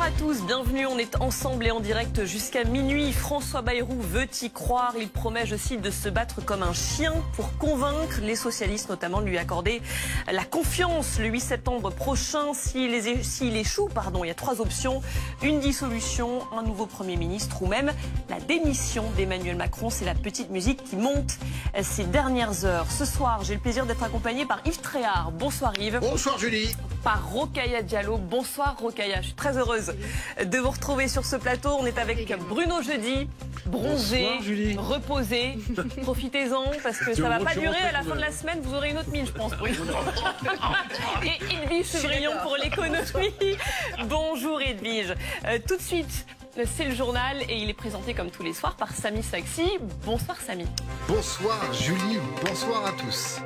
à tous, bienvenue, on est ensemble et en direct jusqu'à minuit. François Bayrou veut y croire, il promet, je cite, de se battre comme un chien pour convaincre les socialistes, notamment de lui accorder la confiance le 8 septembre prochain. S'il échoue, il y a trois options, une dissolution, un nouveau Premier ministre ou même la démission d'Emmanuel Macron. C'est la petite musique qui monte ces dernières heures. Ce soir, j'ai le plaisir d'être accompagné par Yves Tréhard. Bonsoir Yves. Bonsoir Julie. Par Rokhaya Diallo. Bonsoir Rokhaya, je suis très heureuse de vous retrouver sur ce plateau. On est avec Bruno Jeudi, bronzé, reposé. Profitez-en parce que ça ne va pas durer. À la fin de la semaine, vous aurez une autre mine, je pense, Bruno. Et Edwige Chevrillon pour l'économie. Bonjour Edwige. Tout de suite, c'est le journal et il est présenté comme tous les soirs par Samy Saxi. Bonsoir Samy. Bonsoir Julie, bonsoir à tous.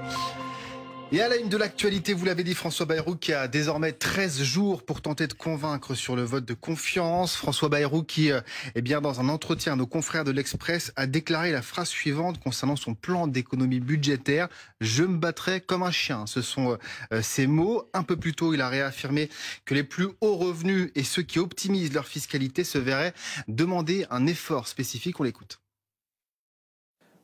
Et à la une de l'actualité, vous l'avez dit, François Bayrou qui a désormais 13 jours pour tenter de convaincre sur le vote de confiance. François Bayrou qui, dans un entretien à nos confrères de l'Express, a déclaré la phrase suivante concernant son plan d'économie budgétaire. « Je me battrai comme un chien ». Ce sont ses mots. Un peu plus tôt, il a réaffirmé que les plus hauts revenus et ceux qui optimisent leur fiscalité se verraient demander un effort spécifique. On l'écoute.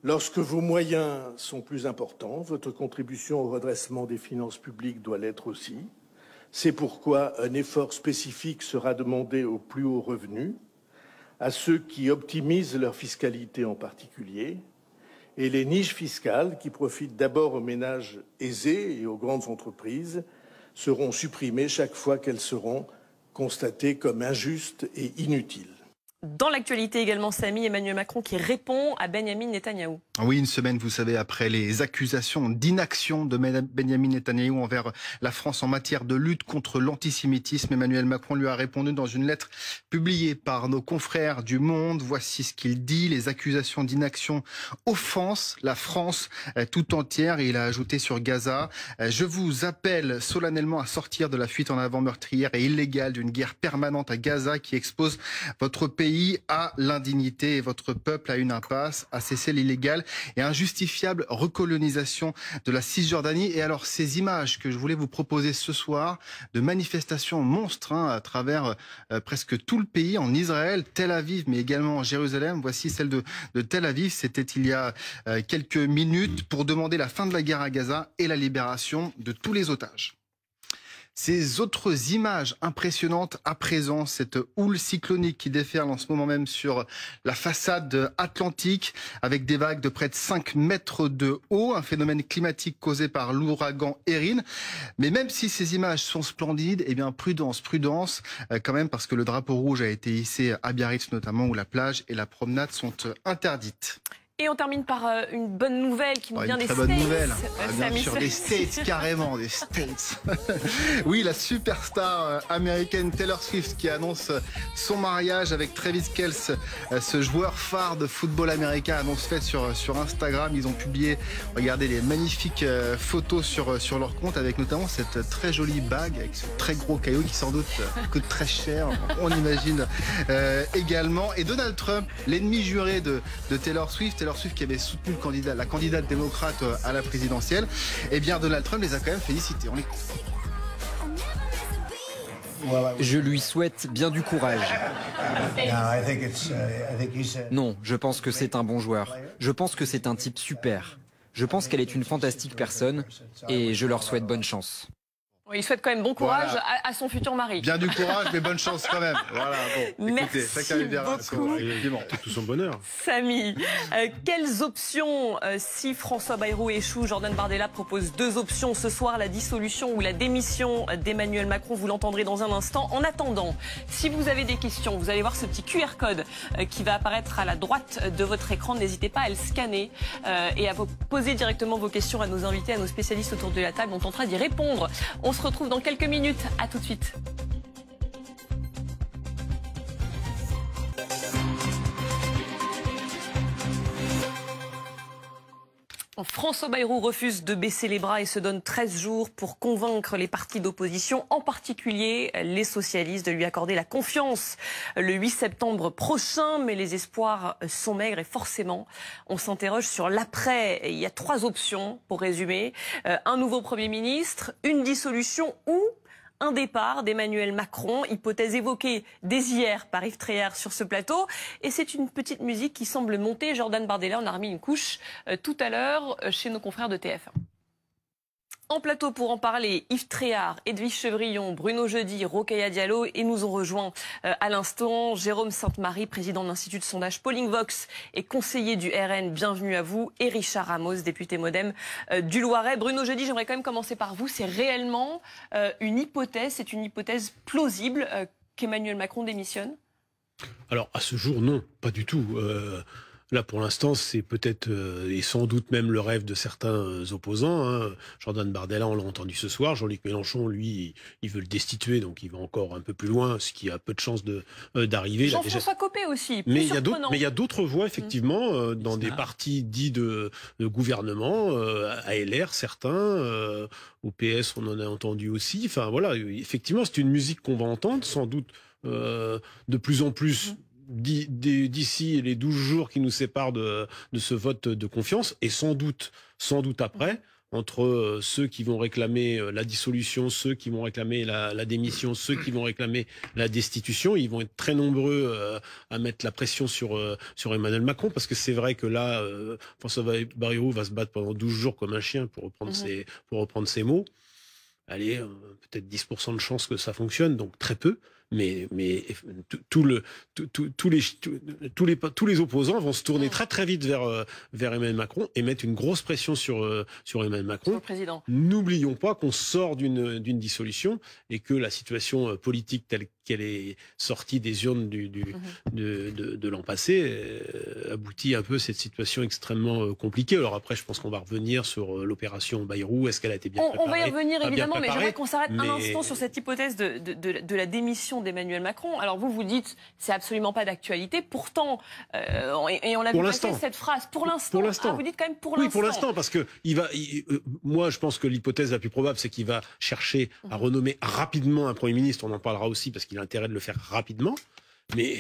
Lorsque vos moyens sont plus importants, votre contribution au redressement des finances publiques doit l'être aussi. C'est pourquoi un effort spécifique sera demandé aux plus hauts revenus, à ceux qui optimisent leur fiscalité en particulier, et les niches fiscales qui profitent d'abord aux ménages aisés et aux grandes entreprises seront supprimées chaque fois qu'elles seront constatées comme injustes et inutiles. Dans l'actualité également, Samy, Emmanuel Macron qui répond à Benyamin Netanyahou. Oui, une semaine, vous savez, après les accusations d'inaction de Benyamin Netanyahou envers la France en matière de lutte contre l'antisémitisme, Emmanuel Macron lui a répondu dans une lettre publiée par nos confrères du Monde. Voici ce qu'il dit. Les accusations d'inaction offensent la France tout entière. Et il a ajouté sur Gaza: je vous appelle solennellement à sortir de la fuite en avant meurtrière et illégale d'une guerre permanente à Gaza qui expose votre pays à l'indignité et votre peuple à une impasse, à cesser l'illégale et injustifiable recolonisation de la Cisjordanie. Et alors, ces images que je voulais vous proposer ce soir de manifestations monstres à travers presque tout le pays, en Israël, Tel Aviv, mais également en Jérusalem. Voici celle de Tel Aviv. C'était il y a quelques minutes pour demander la fin de la guerre à Gaza et la libération de tous les otages. Ces autres images impressionnantes à présent, cette houle cyclonique qui déferle en ce moment même sur la façade atlantique avec des vagues de près de 5 mètres de haut, un phénomène climatique causé par l'ouragan Erin. Mais même si ces images sont splendides, eh bien prudence quand même, parce que le drapeau rouge a été hissé à Biarritz notamment, où la plage et la promenade sont interdites. Et on termine par une bonne nouvelle qui nous vient des States. Très bonne nouvelle. Bien sûr, des States, carrément, des States. Oui, la superstar américaine Taylor Swift qui annonce son mariage avec Travis Kelce, ce joueur phare de football américain, annonce faite sur Instagram. Ils ont publié, regardez, les magnifiques photos sur leur compte, avec notamment cette très jolie bague avec ce très gros caillou qui sans doute coûte très cher, on imagine également. Et Donald Trump, l'ennemi juré de Taylor Swift qui avait soutenu la candidate démocrate à la présidentielle, eh bien Donald Trump les a quand même félicités. On l'écoute. Je lui souhaite bien du courage. Non, je pense que c'est un bon joueur. Je pense que c'est un type super. Je pense qu'elle est une fantastique personne et je leur souhaite bonne chance. Il souhaite quand même bon courage à son futur mari. Bien du courage, mais bonne chance quand même. Voilà, bon, écoutez, merci beaucoup. C'est tout son bonheur. Samy, quelles options si François Bayrou échoue? Jordan Bardella propose deux options ce soir, la dissolution ou la démission d'Emmanuel Macron. Vous l'entendrez dans un instant. En attendant, si vous avez des questions, vous allez voir ce petit QR code qui va apparaître à la droite de votre écran. N'hésitez pas à le scanner et à vous poser directement vos questions à nos invités, à nos spécialistes autour de la table. On tentera d'y répondre. On se retrouve dans quelques minutes. À tout de suite. François Bayrou refuse de baisser les bras et se donne 13 jours pour convaincre les partis d'opposition, en particulier les socialistes, de lui accorder la confiance le 8 septembre prochain. Mais les espoirs sont maigres et forcément, on s'interroge sur l'après. Il y a trois options pour résumer. Un nouveau Premier ministre, une dissolution ou un départ d'Emmanuel Macron, hypothèse évoquée dès hier par Yves Tréhard sur ce plateau. Et c'est une petite musique qui semble monter. Jordan Bardella en a remis une couche tout à l'heure chez nos confrères de TF1. En plateau pour en parler, Yves Tréhard, Edwige Chevrillon, Bruno Jeudi, Rokhaya Diallo et nous ont rejoint à l'instant Jérôme Sainte-Marie, président de l'Institut de sondage Polling Vox et conseiller du RN, bienvenue à vous, et Richard Ramos, député Modem du Loiret. Bruno Jeudi, j'aimerais quand même commencer par vous. C'est réellement une hypothèse, c'est une hypothèse plausible qu'Emmanuel Macron démissionne? Alors à ce jour, non, pas du tout. Là, pour l'instant, c'est peut-être et sans doute même le rêve de certains opposants. Hein. Jordan Bardella, on l'a entendu ce soir. Jean-Luc Mélenchon, lui, il veut le destituer, donc il va encore un peu plus loin, ce qui a peu de chances d'arriver. Jean-François Copé aussi. Mais il y a d'autres voix, effectivement, dans des partis dits de gouvernement, à LR, certains, au PS, on en a entendu aussi. Enfin, voilà, effectivement, c'est une musique qu'on va entendre, sans doute de plus en plus. D'ici les 12 jours qui nous séparent de ce vote de confiance, et sans doute après, entre ceux qui vont réclamer la dissolution, ceux qui vont réclamer la démission, ceux qui vont réclamer la destitution, ils vont être très nombreux à mettre la pression sur Emmanuel Macron, parce que c'est vrai que là, François Bayrou va se battre pendant 12 jours comme un chien, pour reprendre ses mots. Allez, peut-être 10% de chance que ça fonctionne, donc très peu. Mais tous les opposants vont se tourner très très vite vers Emmanuel Macron et mettre une grosse pression sur Emmanuel Macron. N'oublions pas qu'on sort d'une dissolution et que la situation politique telle qu'elle est sortie des urnes de l'an passé aboutit un peu à cette situation extrêmement compliquée. Alors après, je pense qu'on va revenir sur l'opération Bayrou. Est-ce qu'elle a été bien préparée? On va y revenir évidemment, mais j'aimerais qu'on s'arrête un instant sur cette hypothèse de la démission d'Emmanuel Macron. Alors vous dites c'est absolument pas d'actualité. Pourtant, et on l'a vu passer cette phrase. Pour l'instant. Vous dites quand même pour l'instant. Oui, pour l'instant, parce que moi je pense que l'hypothèse la plus probable, c'est qu'il va chercher à renommer rapidement un Premier ministre. On en parlera aussi parce qu'il a intérêt de le faire rapidement. Mais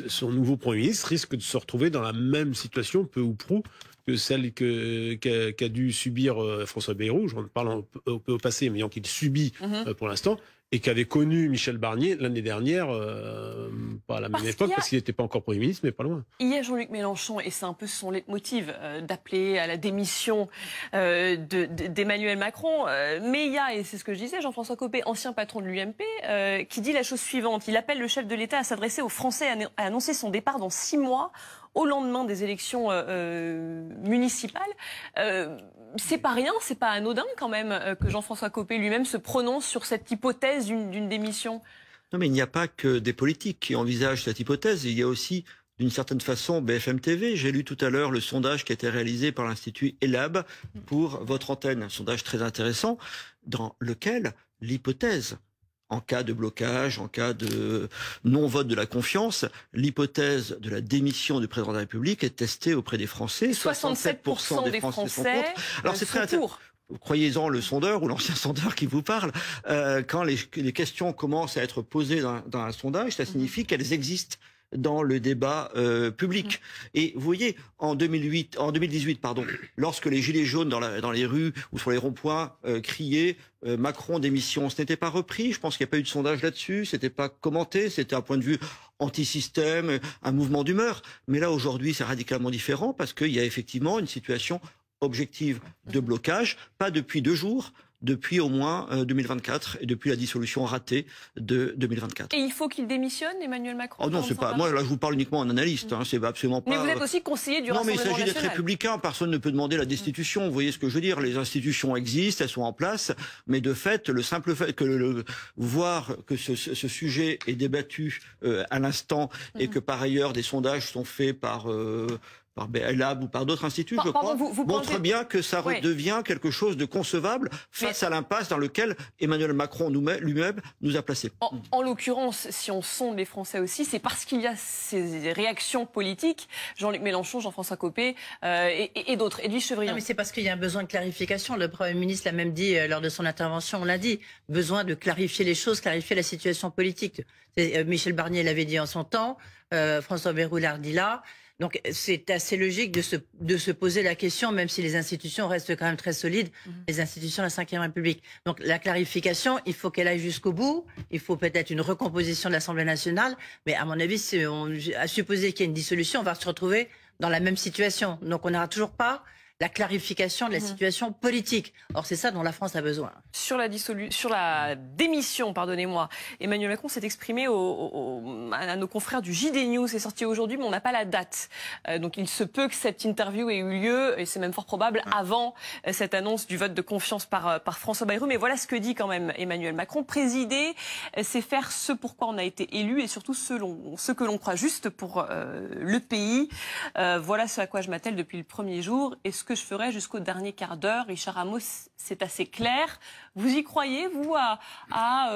son nouveau Premier ministre risque de se retrouver dans la même situation, peu ou prou, que celle qu'a dû subir François Bayrou. J'en parle au passé, mais qu'il subit pour l'instant, et qu'avait connu Michel Barnier l'année dernière, pas à la même époque, parce qu'il n'était pas encore Premier ministre, mais pas loin. Il y a Jean-Luc Mélenchon, et c'est un peu son leitmotiv, d'appeler à la démission d'Emmanuel Macron. Mais il y a, et c'est ce que je disais, Jean-François Copé, ancien patron de l'UMP, qui dit la chose suivante. Il appelle le chef de l'État à s'adresser aux Français, à annoncer son départ dans 6 mois, au lendemain des élections municipales. C'est pas rien, c'est pas anodin quand même que Jean-François Copé lui-même se prononce sur cette hypothèse d'une démission. Non, mais il n'y a pas que des politiques qui envisagent cette hypothèse. Il y a aussi, d'une certaine façon, BFM TV. J'ai lu tout à l'heure le sondage qui a été réalisé par l'Institut ELAB pour votre antenne. Un sondage très intéressant dans lequel l'hypothèse, en cas de blocage, en cas de non-vote de la confiance, l'hypothèse de la démission du président de la République est testée auprès des Français. 67% des Français sont contre. Alors c'est très intéressant. Croyez-en le sondeur ou l'ancien sondeur qui vous parle. Quand les questions commencent à être posées dans un sondage, ça signifie qu'elles existent dans le débat public. Et vous voyez, en 2018, lorsque les gilets jaunes dans les rues ou sur les ronds-points criaient Macron démission, ce n'était pas repris. Je pense qu'il n'y a pas eu de sondage là-dessus. C'était pas commenté. C'était un point de vue anti-système, un mouvement d'humeur. Mais là, aujourd'hui, c'est radicalement différent parce qu'il y a effectivement une situation objective de blocage, pas depuis 2 jours, depuis au moins 2024 et depuis la dissolution ratée de 2024. Et il faut qu'il démissionne, Emmanuel Macron? Oh non, c'est pas. Moi, là, je vous parle uniquement en analyste. C'est absolument pas. Mais vous êtes aussi conseiller du Rassemblement national. Non, mais il s'agit d'être républicain. Personne ne peut demander la destitution. Vous voyez ce que je veux dire? Les institutions existent, elles sont en place, mais de fait, le simple fait que voir que ce sujet est débattu à l'instant et que par ailleurs des sondages sont faits par BLAB ou par d'autres instituts, je crois, montre bien que ça redevient quelque chose de concevable face à l'impasse dans laquelle Emmanuel Macron lui-même nous a placés. En l'occurrence, si on sonde les Français aussi, c'est parce qu'il y a ces réactions politiques, Jean-Luc Mélenchon, Jean-François Copé et d'autres. Edwige Chevrillon. Non, mais c'est parce qu'il y a un besoin de clarification. Le Premier ministre l'a même dit lors de son intervention, on l'a dit, besoin de clarifier les choses, clarifier la situation politique. Michel Barnier l'avait dit en son temps, François Bayrou l'a dit là. Donc c'est assez logique de se poser la question, même si les institutions restent quand même très solides, les institutions de la Ve République. Donc la clarification, il faut qu'elle aille jusqu'au bout. Il faut peut-être une recomposition de l'Assemblée nationale. Mais à mon avis, à supposer qu'il y ait une dissolution, on va se retrouver dans la même situation. Donc on n'aura toujours pas la clarification de la situation politique. Or, c'est ça dont la France a besoin. Sur la démission, pardonnez-moi, Emmanuel Macron s'est exprimé à nos confrères du JD News. C'est sorti aujourd'hui, mais on n'a pas la date. Donc, il se peut que cette interview ait eu lieu, et c'est même fort probable, avant cette annonce du vote de confiance par François Bayrou. Mais voilà ce que dit quand même Emmanuel Macron. Présider, c'est faire ce pourquoi on a été élu et surtout ce que l'on croit juste pour le pays. Voilà ce à quoi je m'attelle depuis le premier jour. Et ce que je ferai jusqu'au dernier quart d'heure. Richard Ramos, c'est assez clair. Vous y croyez, vous, à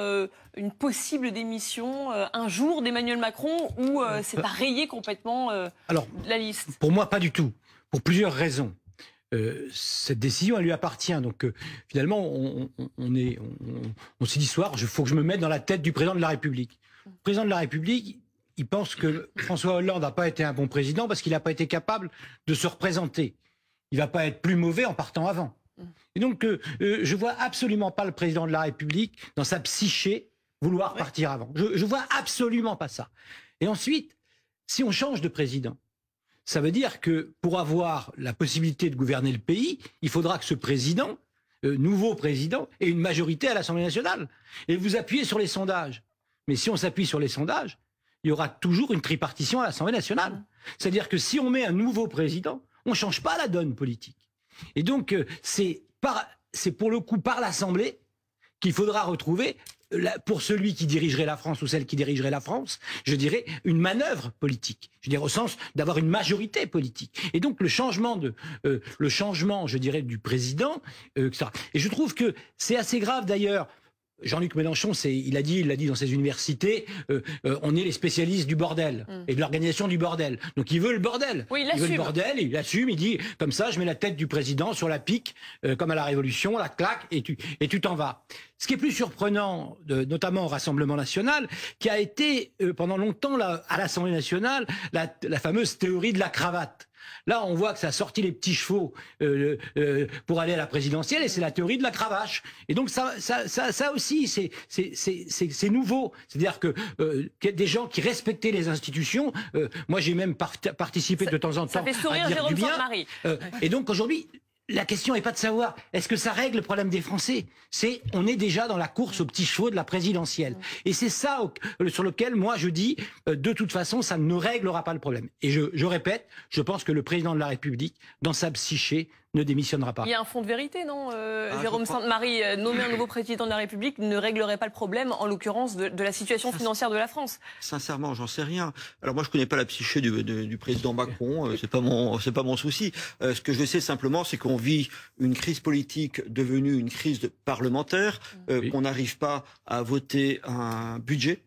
une possible démission un jour d'Emmanuel Macron ou c'est à rayer complètement la liste? Pour moi, pas du tout. Pour plusieurs raisons. Cette décision, elle lui appartient. Donc finalement, on s'est dit ce soir, il faut que je me mette dans la tête du président de la République. Le président de la République, il pense que François Hollande n'a pas été un bon président parce qu'il n'a pas été capable de se représenter. Il va pas être plus mauvais en partant avant. Et donc, je vois absolument pas le président de la République, dans sa psyché, vouloir partir avant. Je vois absolument pas ça. Et ensuite, si on change de président, ça veut dire que pour avoir la possibilité de gouverner le pays, il faudra que ce président, nouveau président, ait une majorité à l'Assemblée nationale. Et vous appuyez sur les sondages. Mais si on s'appuie sur les sondages, il y aura toujours une tripartition à l'Assemblée nationale. C'est-à-dire que si on met un nouveau président, on ne change pas la donne politique. Et donc, c'est pour le coup par l'Assemblée qu'il faudra retrouver, pour celui qui dirigerait la France ou celle qui dirigerait la France, je dirais, une manœuvre politique. Je dirais au sens d'avoir une majorité politique. Et donc, le changement, je dirais, du président, etc. Et je trouve que c'est assez grave d'ailleurs. Jean-Luc Mélenchon, il l'a dit dans ses universités, on est les spécialistes du bordel et de l'organisation du bordel. Donc il veut le bordel. Oui, il veut le bordel, il assume, il dit comme ça, je mets la tête du président sur la pique, comme à la Révolution, la claque, et tu t'en vas. Ce qui est plus surprenant, notamment au Rassemblement national, qui a été pendant longtemps à l'Assemblée nationale la fameuse théorie de la cravate. Là, on voit que ça a sorti les petits chevaux pour aller à la présidentielle, et c'est la théorie de la cravache. Et donc ça aussi, c'est nouveau. C'est-à-dire que des gens qui respectaient les institutions, moi j'ai même participé de temps en temps à dire du bien. Et donc aujourd'hui, la question n'est pas de savoir est-ce que ça règle le problème des Français. On est déjà dans la course aux petits chevaux de la présidentielle. Et c'est ça sur lequel moi je dis de toute façon ça ne réglera pas le problème. Et je répète, je pense que le président de la République, dans sa psyché, ne démissionnera pas. Il y a un fond de vérité, non Jérôme Sainte-Marie, nommer un nouveau président de la République ne réglerait pas le problème, en l'occurrence de la situation financière de la France. Sincèrement, j'en sais rien. Alors moi, je connais pas la psyché du président Macron. C'est pas mon souci. Ce que je sais simplement, c'est qu'on vit une crise politique devenue une crise parlementaire, qu'on n'arrive pas à voter un budget.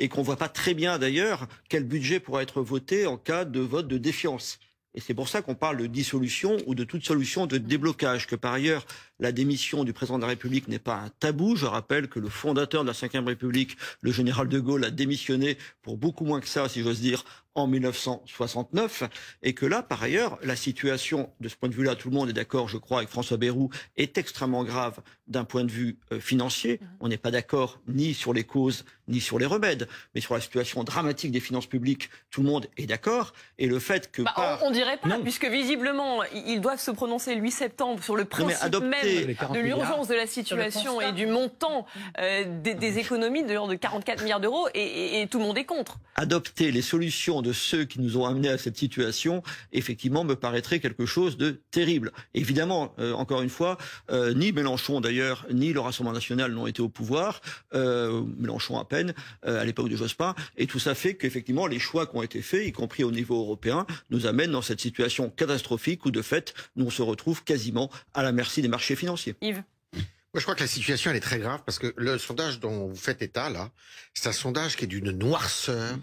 Et qu'on voit pas très bien d'ailleurs quel budget pourra être voté en cas de vote de défiance. Et c'est pour ça qu'on parle de dissolution ou de toute solution de déblocage, que par ailleurs, la démission du président de la République n'est pas un tabou. Je rappelle que le fondateur de la Ve République, le général de Gaulle, a démissionné pour beaucoup moins que ça, si j'ose dire, en 1969. Et que là, par ailleurs, la situation, de ce point de vue-là, tout le monde est d'accord, je crois, avec François Bayrou, est extrêmement grave d'un point de vue financier. On n'est pas d'accord ni sur les causes, ni sur les remèdes, mais sur la situation dramatique des finances publiques, tout le monde est d'accord. Et le fait que... on dirait pas, puisque visiblement, ils doivent se prononcer le 8 septembre sur le principe même de l'urgence de la situation et du montant des économies de l'ordre de 44 milliards d'euros, et tout le monde est contre. Adopter les solutions de ceux qui nous ont amenés à cette situation, effectivement, me paraîtrait quelque chose de terrible. Évidemment, encore une fois, ni Mélenchon d'ailleurs, ni le Rassemblement national n'ont été au pouvoir, Mélenchon à peine, à l'époque de Jospin, et tout ça fait qu'effectivement, les choix qui ont été faits, y compris au niveau européen, nous amènent dans cette situation catastrophique où, de fait, nous on se retrouve quasiment à la merci des marchés financiers. Yves. Moi, je crois que la situation, elle est très grave parce que le sondage dont vous faites état, là, c'est un sondage qui est d'une noirceur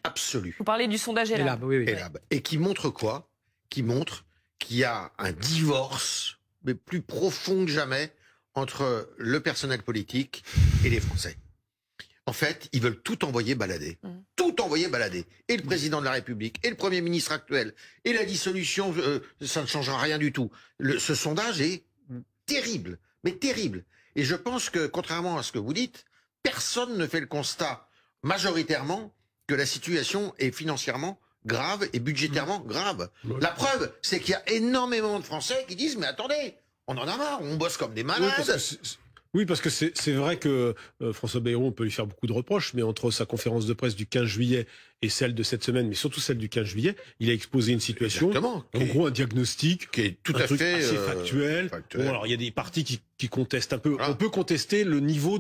absolue. Vous parlez du sondage Elab. Elab. Et qui montre quoi? Qui montre qu'il y a un divorce, mais plus profond que jamais, entre le personnel politique et les Français. En fait, ils veulent tout envoyer balader. Tout envoyer balader. Et le président de la République, et le Premier ministre actuel, et la dissolution, ça ne changera rien du tout. Ce sondage est terrible, mais terrible. Et je pense que, contrairement à ce que vous dites, personne ne fait le constat, majoritairement, que la situation est financièrement grave et budgétairement grave. La preuve, c'est qu'il y a énormément de Français qui disent « Mais attendez, on en a marre, on bosse comme des malades ». Oui, parce que c'est vrai que François Bayrou, on peut lui faire beaucoup de reproches, mais entre sa conférence de presse du 15 juillet et celle de cette semaine, mais surtout celle du 15 juillet, il a exposé une situation, en gros un diagnostic, qui est tout à fait assez factuel. Bon, alors il y a des partis qui contestent un peu. Voilà. On peut contester le niveau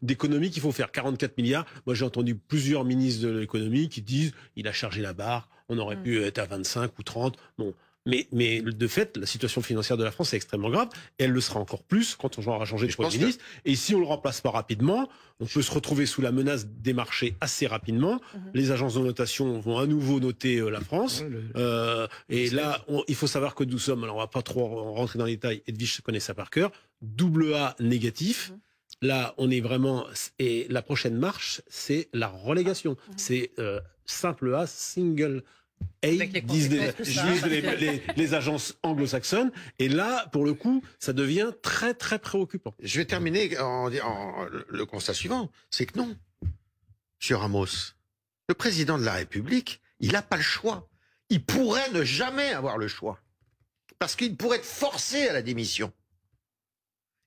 d'économie qu'il faut faire. 44 milliards. Moi, j'ai entendu plusieurs ministres de l'économie qui disent il a chargé la barre, on aurait pu être à 25 ou 30. Bon. Mais de fait, la situation financière de la France est extrêmement grave. Et elle le sera encore plus quand on aura changé de Premier ministre. Et si on le remplace pas rapidement, on peut se retrouver sous la menace des marchés assez rapidement. Les agences de notation vont à nouveau noter la France. Et là, il faut savoir que nous sommes, alors on va pas trop rentrer dans les détails, Edwige connaît ça par cœur, AA négatif. Là, on est vraiment... Et la prochaine marche, c'est la relégation. C'est simple A, single disent les agences anglo-saxonnes. Et là, pour le coup, ça devient très, très préoccupant. Je vais terminer en le constat suivant. C'est que non, M. Ramos, le président de la République, il n'a pas le choix. Il pourrait ne jamais avoir le choix. Parce qu'il pourrait être forcé à la démission.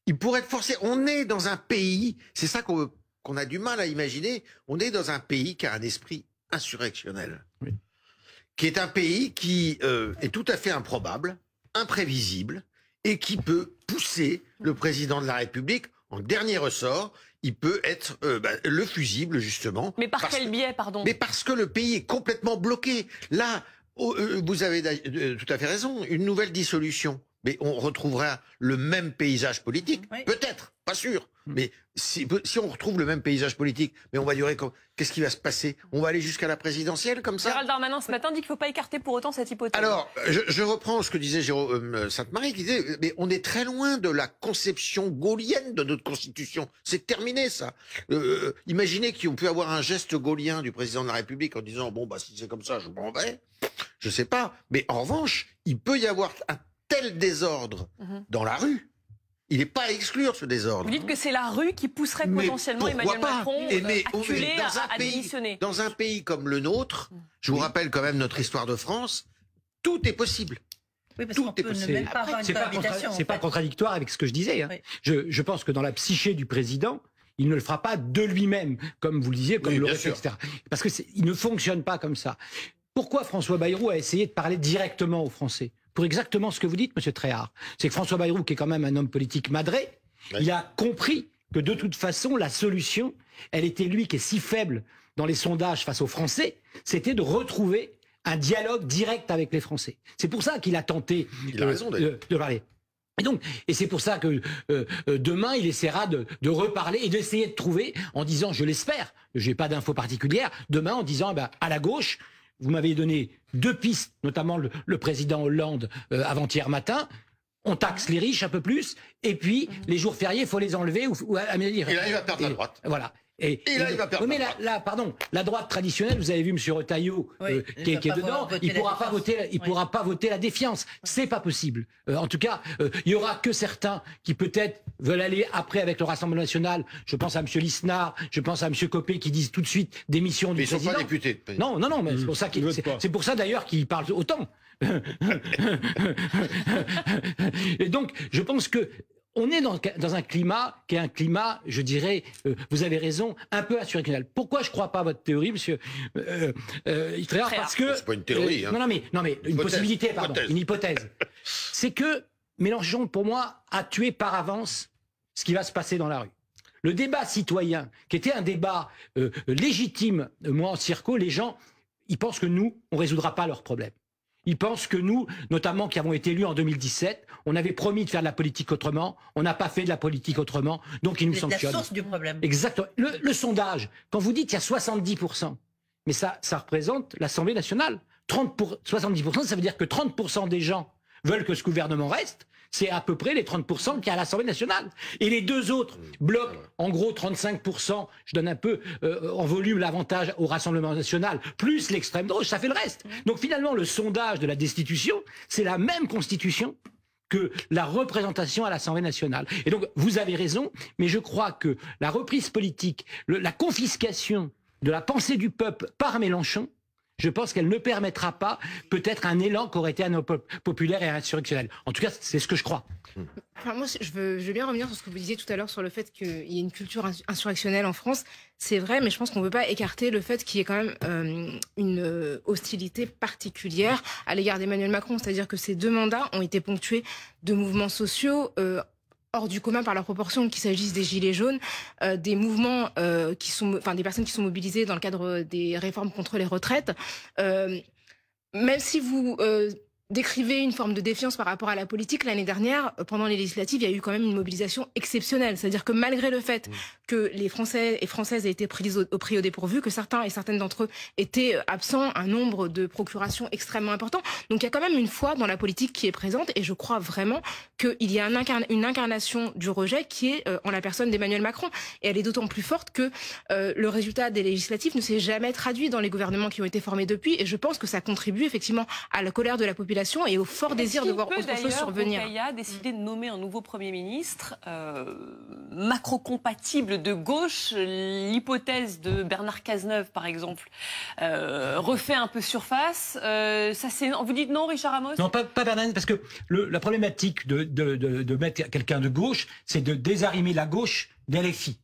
Il pourrait être forcé. On est dans un pays, c'est ça qu'on a du mal à imaginer, on est dans un pays qui a un esprit insurrectionnel. Oui. Qui est un pays qui est tout à fait improbable, imprévisible, et qui peut pousser le président de la République en dernier ressort. Il peut être le fusible, justement. Mais par quel biais, pardon? Mais parce que le pays est complètement bloqué. Là, vous avez tout à fait raison, une nouvelle dissolution. Mais on retrouvera le même paysage politique, peut-être, pas sûr. Mais si on retrouve le même paysage politique, mais on va durer... Qu'est-ce qui va se passer? On va aller jusqu'à la présidentielle, comme ça? Gérald Darmanin, ce matin, dit qu'il ne faut pas écarter pour autant cette hypothèse. Alors, je reprends ce que disait Jérôme Sainte-Marie, qui disait, mais on est très loin de la conception gaullienne de notre Constitution. C'est terminé, ça. Imaginez qu'on peut avoir un geste gaullien du président de la République en disant, bon, bah, si c'est comme ça, je m'en vais. Je sais pas. Mais en revanche, il peut y avoir un tel désordre dans la rue. Il n'est pas à exclure, ce désordre. Vous dites que c'est la rue qui pousserait potentiellement Emmanuel Macron à démissionner. Dans un pays comme le nôtre, je vous rappelle quand même notre histoire de France, tout est possible. Oui, parce qu'on peut ne même pas avoir une cohabitation. C'est pas contradictoire avec ce que je disais. Hein. Oui. Je pense que dans la psyché du président, il ne le fera pas de lui-même, comme vous le disiez, comme l'aurait fait, etc. Parce qu'il ne fonctionne pas comme ça. Pourquoi François Bayrou a essayé de parler directement aux Français? Pour exactement ce que vous dites, Monsieur Tréhard. C'est que François Bayrou, qui est quand même un homme politique madré, il a compris que de toute façon, la solution, elle était lui qui est si faible dans les sondages face aux Français, c'était de retrouver un dialogue direct avec les Français. C'est pour ça qu'il a tenté de parler. Et c'est pour ça que demain, il essaiera de reparler et d'essayer de trouver, en disant, je l'espère, je n'ai pas d'infos particulières, demain en disant, à la gauche, vous m'avez donné 2 pistes, notamment le président Hollande avant-hier matin. On taxe les riches un peu plus, et puis les jours fériés, il faut les enlever. Et là, il va perdre la droite. Voilà. Et là, il va perdre. Mais la droite traditionnelle, vous avez vu M. Retailleau qui est dedans, il pourra pas voter la défiance. C'est pas possible. En tout cas, il y aura que certains qui peut-être veulent aller après avec le Rassemblement national. Je pense à M. Lisnard, je pense à M. Copé qui disent tout de suite démission du président. Ils sont pas députés. Non, mais c'est pour ça d'ailleurs qu'ils parlent autant. Et donc, je pense que on est dans un climat qui est un climat, je dirais, vous avez raison, un peu insurrectionnel. Pourquoi je ne crois pas à votre théorie, monsieur Tréhard? Parce que... C'est pas une théorie. Non, mais une possibilité, pardon, une hypothèse. C'est que Mélenchon, pour moi, a tué par avance ce qui va se passer dans la rue. Le débat citoyen, qui était un débat légitime, moi en circo, les gens, ils pensent que nous, on ne résoudra pas leurs problèmes. Ils pensent que nous, notamment qui avons été élus en 2017, on avait promis de faire de la politique autrement, on n'a pas fait de la politique autrement, donc ils nous sanctionnent. C'est la source du problème. Exactement. Le sondage, quand vous dites qu'il y a 70%, mais ça représente l'Assemblée nationale. 70%, ça veut dire que 30% des gens veulent que ce gouvernement reste, C'est à peu près les 30% qu'il y a à l'Assemblée nationale. Et les deux autres bloquent, en gros, 35%, je donne un peu en volume l'avantage au Rassemblement national, plus l'extrême droite, ça fait le reste. Donc finalement, le sondage de la destitution, c'est la même constitution que la représentation à l'Assemblée nationale. Et donc, vous avez raison, mais je crois que la reprise politique, la confiscation de la pensée du peuple par Mélenchon, je pense qu'elle ne permettra pas peut-être un élan qui aurait été populaire et insurrectionnel. En tout cas, c'est ce que je crois. Enfin, moi, je veux bien revenir sur ce que vous disiez tout à l'heure sur le fait qu'il y ait une culture insurrectionnelle en France. C'est vrai, mais je pense qu'on ne peut pas écarter le fait qu'il y ait quand même une hostilité particulière à l'égard d'Emmanuel Macron. C'est-à-dire que ces 2 mandats ont été ponctués de mouvements sociaux hors du commun par leur proportion, qu'il s'agisse des gilets jaunes, des mouvements des personnes qui sont mobilisées dans le cadre des réformes contre les retraites. Même si vous décrivez une forme de défiance par rapport à la politique, l'année dernière, pendant les législatives, il y a eu quand même une mobilisation exceptionnelle. C'est-à-dire que malgré le fait que les Français et Françaises aient été pris au dépourvu, que certains et certaines d'entre eux étaient absents, un nombre de procurations extrêmement important. Donc il y a quand même une foi dans la politique qui est présente, et je crois vraiment qu'il y a une incarnation du rejet qui est en la personne d'Emmanuel Macron. Et elle est d'autant plus forte que le résultat des législatives ne s'est jamais traduit dans les gouvernements qui ont été formés depuis, et je pense que ça contribue effectivement à la colère de la population et au fort désir de voir autre chose survenir. Bourgaïa a décidé de nommer un nouveau Premier ministre macro-compatible de gauche. L'hypothèse de Bernard Cazeneuve, par exemple, refait un peu surface. Vous dites non, Richard Amos? Non, pas Bernard, parce que la problématique de mettre quelqu'un de gauche, c'est de désarimer la gauche des LFI.